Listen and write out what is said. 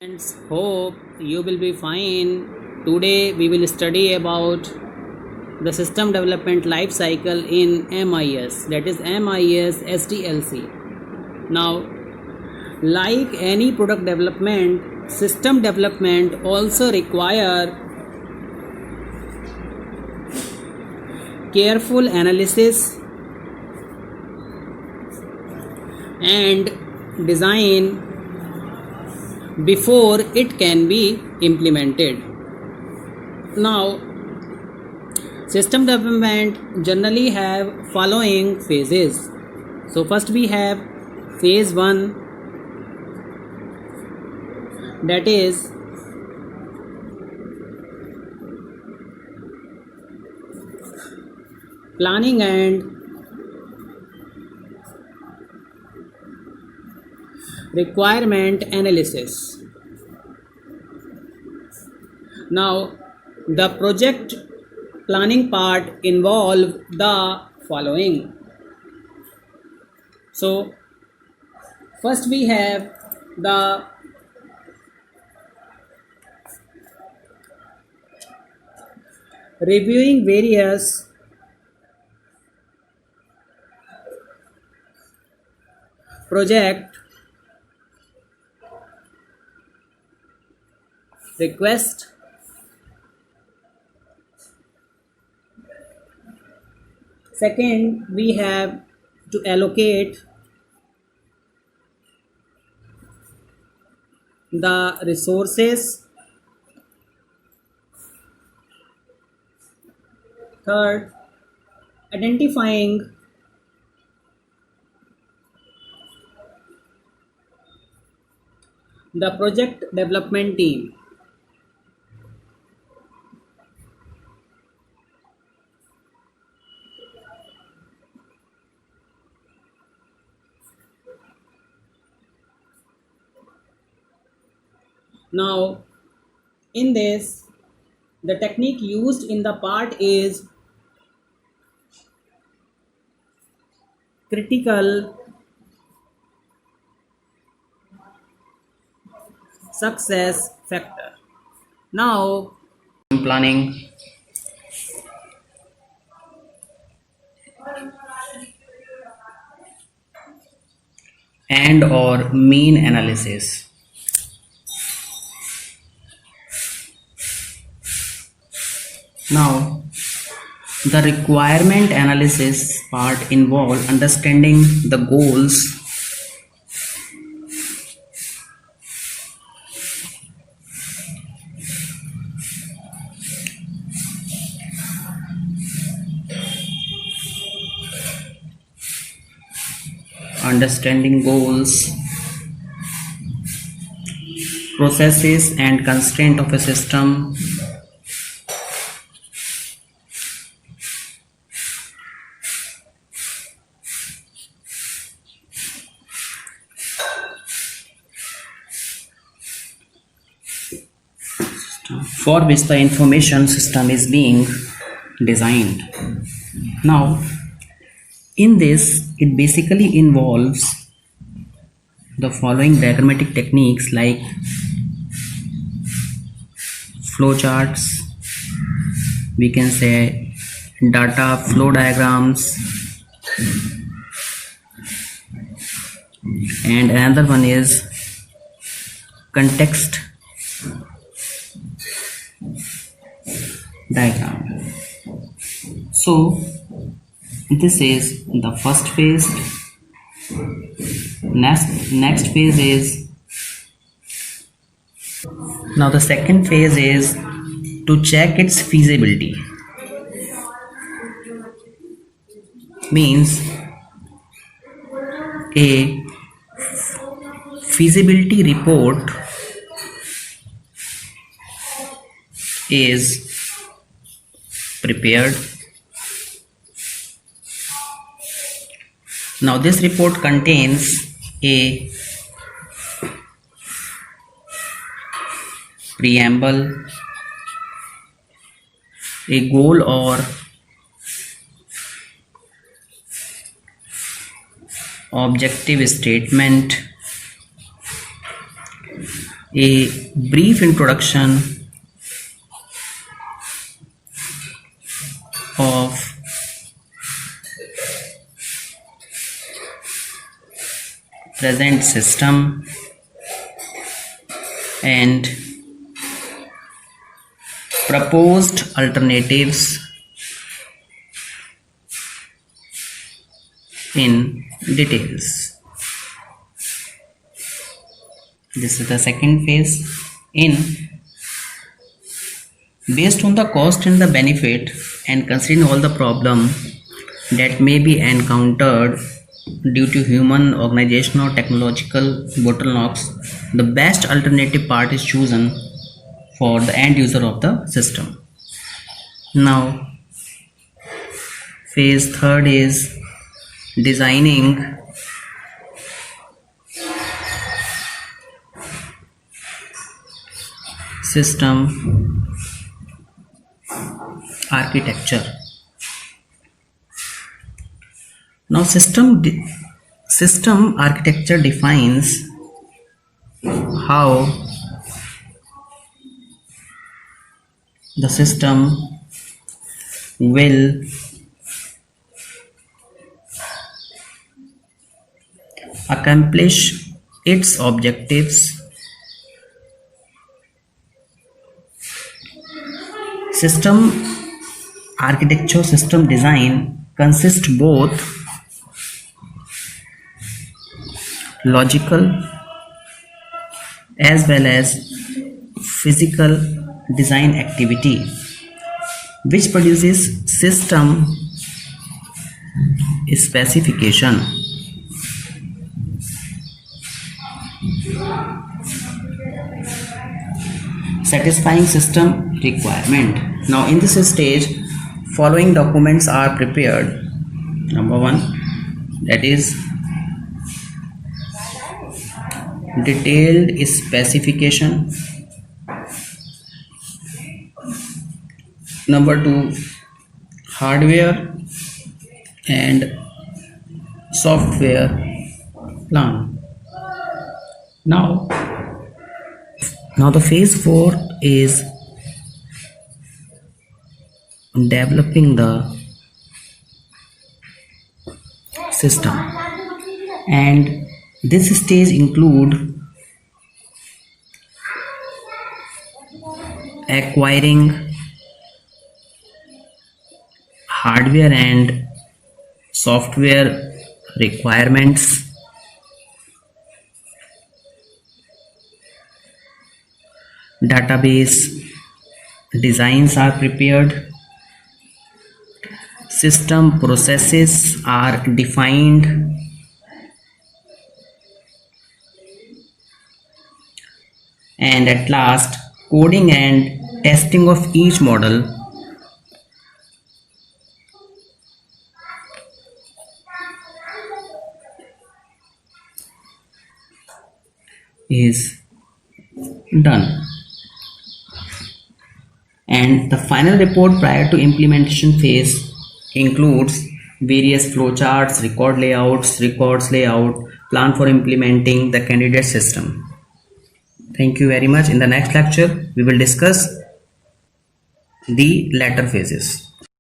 Friends, hope you will be fine. Today we will study about the system development life cycle in MIS, that is MIS SDLC. Now, like any product development, system development also require careful analysis and design before it can be implemented. Now, system development generally have following phases. So first we have phase 1, that is planning and requirement analysis. Now, the project planning part involve the following. So, first we have the reviewing various project request. Second, we have to allocate the resources. Third, identifying the project development team. Now, in this, the technique used in the part is critical success factor. Now, planning and or mean analysis. Now, the requirement analysis part involve understanding the goals, processes and constraint of a system, for which the information system is being designed. Now, in this, it basically involves the following diagrammatic techniques like flowcharts, we can say data flow diagrams, and another one is context diagram. So this is the first phase. Next phase is, now the second phase is to check its feasibility. Means a feasibility report is prepared. Now this report contains a preamble, a goal or objective statement, a brief introduction of present system and proposed alternatives in details. This is the second phase. Based on the cost and the benefit and considering all the problem that may be encountered due to human, organizational or technological bottlenecks, the best alternative part is chosen for the end user of the system. Now, phase third is designing system architecture. Now system architecture defines how the system will accomplish its objectives. System architecture, system design consists both logical as well as physical design activity, which produces system specification. Satisfying system requirement. Now in this stage, following documents are prepared. Number one, that is detailed specification. Number two, hardware and software plan. Now the phase 4 is developing the system, and this stage include acquiring hardware and software requirements, database designs are prepared, system processes are defined, and at last coding and testing of each model is done. And the final report prior to implementation phase includes various flowcharts, records layout, plan for implementing the candidate system. Thank you very much. In the next lecture, we will discuss the latter phases.